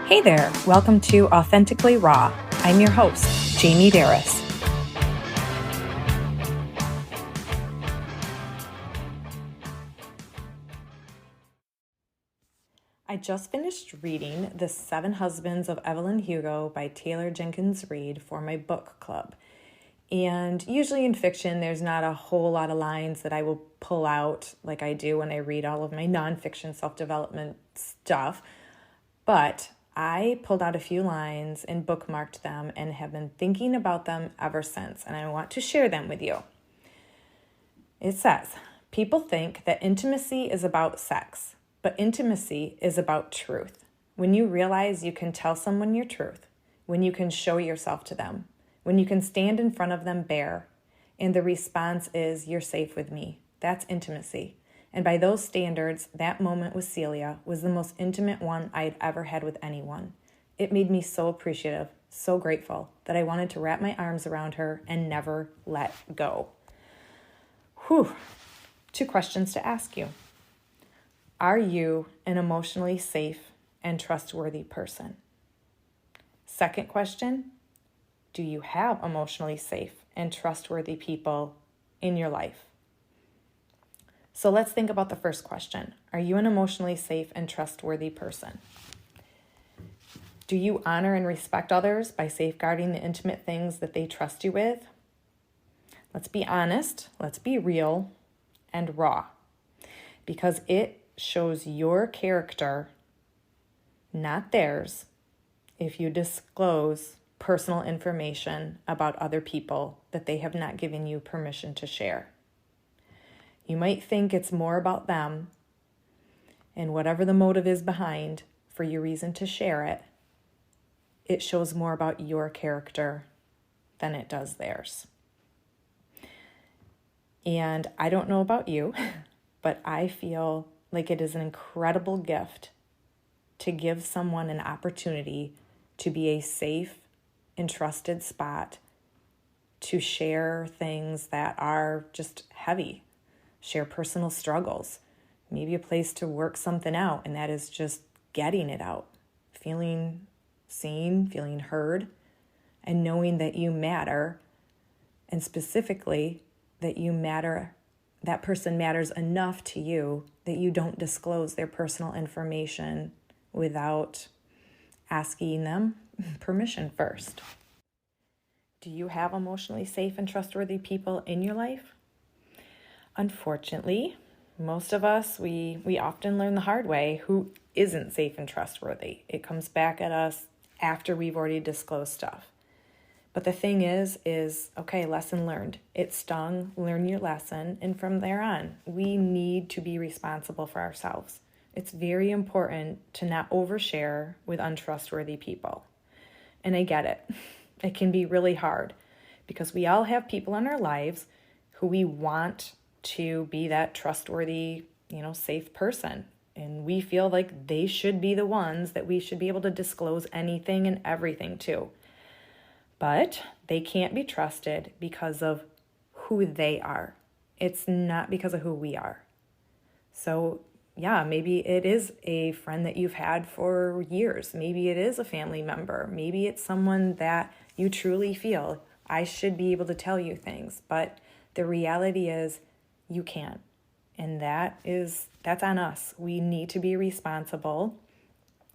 Hey there, welcome to Authentically Raw. I'm your host, Jamie Berris. I just finished reading The 7 Husbands of Evelyn Hugo by Taylor Jenkins Reid for my book club. And usually in fiction, there's not a whole lot of lines that I will pull out like I do when I read all of my nonfiction self-development stuff. But I pulled out a few lines and bookmarked them and have been thinking about them ever since, and I want to share them with you. It says, people think that intimacy is about sex, but intimacy is about truth. When you realize you can tell someone your truth, when you can show yourself to them, when you can stand in front of them bare, and the response is, you're safe with me, that's intimacy. And by those standards, that moment with Celia was the most intimate one I had ever had with anyone. It made me so appreciative, so grateful, that I wanted to wrap my arms around her and never let go. Whew. 2 questions to ask you. Are you an emotionally safe and trustworthy person? Second question, do you have emotionally safe and trustworthy people in your life? So let's think about the first question. Are you an emotionally safe and trustworthy person? Do you honor and respect others by safeguarding the intimate things that they trust you with? Let's be honest, let's be real and raw, because it shows your character, not theirs, if you disclose personal information about other people that they have not given you permission to share. You might think it's more about them, and whatever the motive is behind for your reason to share it, it shows more about your character than it does theirs. And I don't know about you, but I feel like it is an incredible gift to give someone an opportunity to be a safe and trusted spot to share things that are just heavy. Share personal struggles, maybe a place to work something out, and that is just getting it out, feeling seen, feeling heard, and knowing that you matter, and specifically that you matter, that person matters enough to you that you don't disclose their personal information without asking them permission first. Do you have emotionally safe and trustworthy people in your life? Unfortunately, most of us, we often learn the hard way who isn't safe and trustworthy. It comes back at us after we've already disclosed stuff. But the thing is okay, lesson learned. It stung, learn your lesson, and from there on, we need to be responsible for ourselves. It's very important to not overshare with untrustworthy people. And I get it. It can be really hard because we all have people in our lives who we want to be that trustworthy, safe person. And we feel like they should be the ones that we should be able to disclose anything and everything to. But they can't be trusted because of who they are. It's not because of who we are. So yeah, maybe it is a friend that you've had for years. Maybe it is a family member. Maybe it's someone that you truly feel, I should be able to tell you things. But the reality is, you can't. And that's on us. We need to be responsible,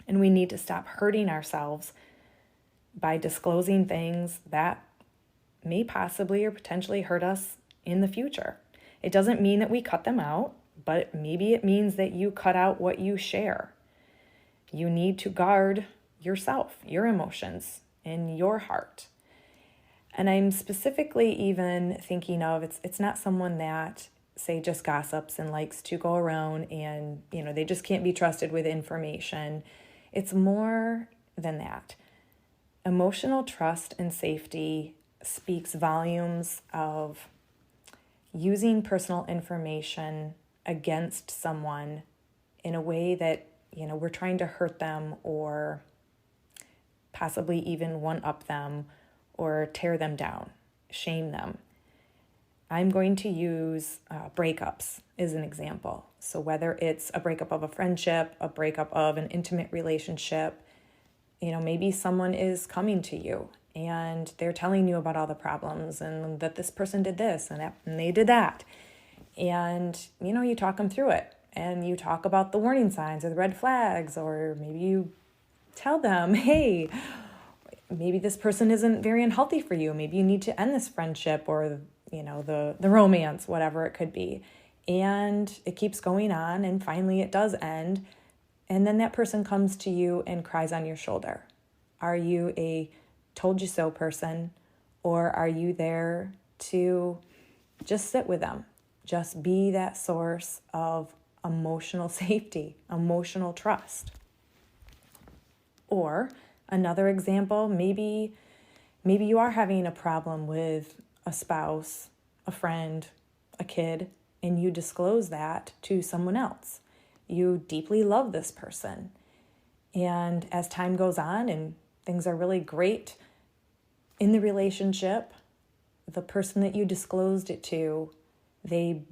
and we need to stop hurting ourselves by disclosing things that may possibly or potentially hurt us in the future. It doesn't mean that we cut them out, but maybe it means that you cut out what you share. You need to guard yourself, your emotions, and your heart. And I'm specifically even thinking of, it's not someone that, say, just gossips and likes to go around and, they just can't be trusted with information. It's more than that. Emotional trust and safety speaks volumes of using personal information against someone in a way that, we're trying to hurt them or possibly even one-up them or tear them down, shame them. I'm going to use breakups as an example. So whether it's a breakup of a friendship, a breakup of an intimate relationship, Maybe someone is coming to you and they're telling you about all the problems and that this person did this and they did that. And, you talk them through it and you talk about the warning signs or the red flags, or maybe you tell them, hey, maybe this person isn't very unhealthy for you. Maybe you need to end this friendship or, the romance, whatever it could be. And it keeps going on and finally it does end. And then that person comes to you and cries on your shoulder. Are you a told you so person, or are you there to just sit with them? Just be that source of emotional safety, emotional trust. Or another example, maybe you are having a problem with a spouse, a friend, a kid, and you disclose that to someone else. You deeply love this person. And as time goes on and things are really great in the relationship, the person that you disclosed it to, they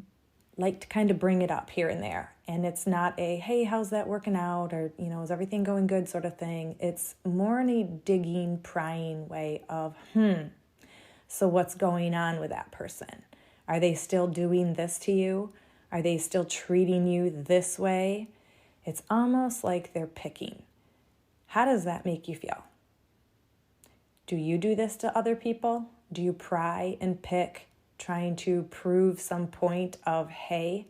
like to kind of bring it up here and there. And it's not a, hey, how's that working out? Or, is everything going good sort of thing. It's more in a digging, prying way of, so what's going on with that person? Are they still doing this to you? Are they still treating you this way? It's almost like they're picking. How does that make you feel? Do you do this to other people? Do you pry and pick, trying to prove some point of, hey,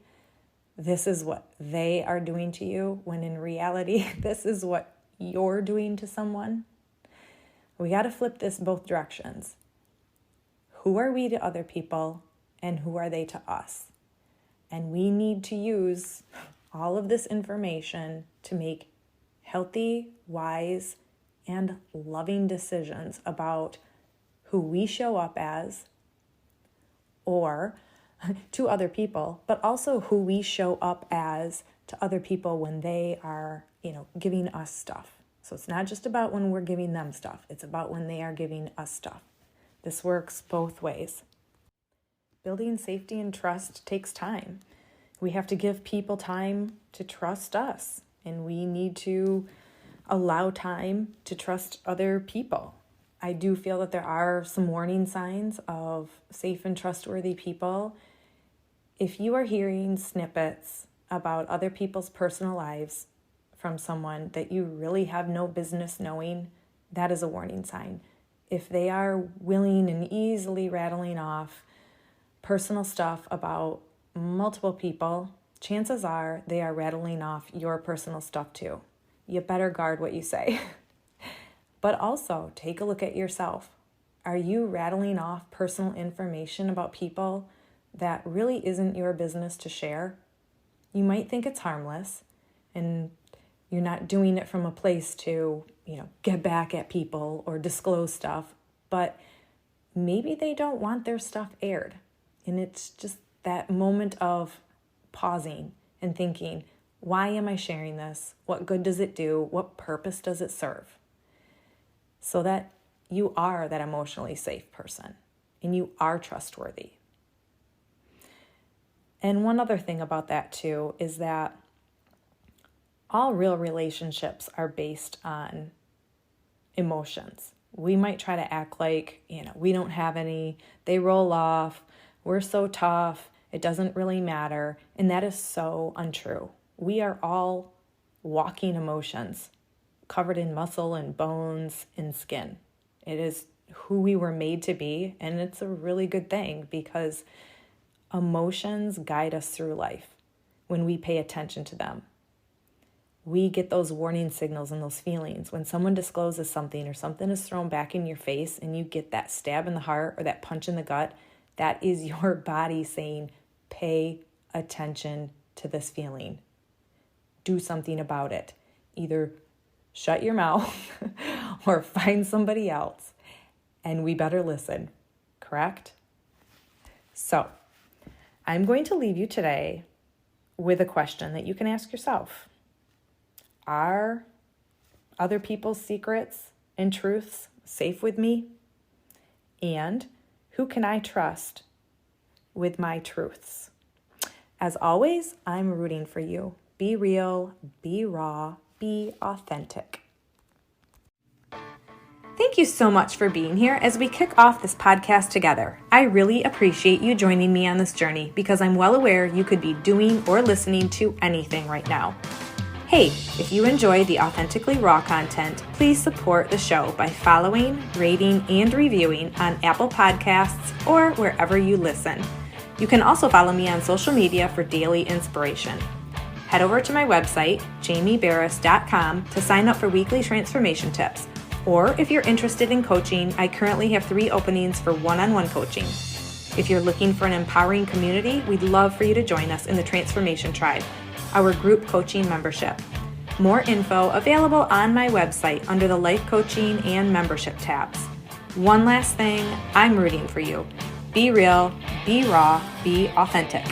this is what they are doing to you, when in reality, this is what you're doing to someone? We got to flip this both directions. Who are we to other people, and who are they to us? And we need to use all of this information to make healthy, wise, and loving decisions about who we show up as, or to other people, but also who we show up as to other people when they are, giving us stuff. So it's not just about when we're giving them stuff. It's about when they are giving us stuff. This works both ways. Building safety and trust takes time. We have to give people time to trust us, and we need to allow time to trust other people. I do feel that there are some warning signs of safe and trustworthy people. If you are hearing snippets about other people's personal lives from someone that you really have no business knowing, that is a warning sign. If they are willing and easily rattling off personal stuff about multiple people, chances are they are rattling off your personal stuff too. You better guard what you say. But also take a look at yourself. Are you rattling off personal information about people that really isn't your business to share? You might think it's harmless and you're not doing it from a place to, get back at people or disclose stuff, but maybe they don't want their stuff aired. And it's just that moment of pausing and thinking, why am I sharing this? What good does it do? What purpose does it serve? So that you are that emotionally safe person and you are trustworthy. And one other thing about that too is that all real relationships are based on emotions. We might try to act like, we don't have any, they roll off, we're so tough, it doesn't really matter. And that is so untrue. We are all walking emotions, covered in muscle and bones and skin. It is who we were made to be, and it's a really good thing because emotions guide us through life when we pay attention to them. We get those warning signals and those feelings. When someone discloses something or something is thrown back in your face and you get that stab in the heart or that punch in the gut, that is your body saying, pay attention to this feeling. Do something about it. Either shut your mouth or find somebody else, and we better listen, correct? So I'm going to leave you today with a question that you can ask yourself. Are other people's secrets and truths safe with me? And who can I trust with my truths? As always, I'm rooting for you. Be real, be raw, be authentic. Thank you so much for being here as we kick off this podcast together. I really appreciate you joining me on this journey because I'm well aware you could be doing or listening to anything right now. Hey, if you enjoy the Authentically Raw content, please support the show by following, rating, and reviewing on Apple Podcasts or wherever you listen. You can also follow me on social media for daily inspiration. Head over to my website, jamieberris.com, to sign up for weekly transformation tips. Or if you're interested in coaching, I currently have 3 openings for one-on-one coaching. If you're looking for an empowering community, we'd love for you to join us in the Transformation Tribe, our group coaching membership. More info available on my website under the Life Coaching and Membership tabs. One last thing, I'm rooting for you. Be real, be raw, be authentic.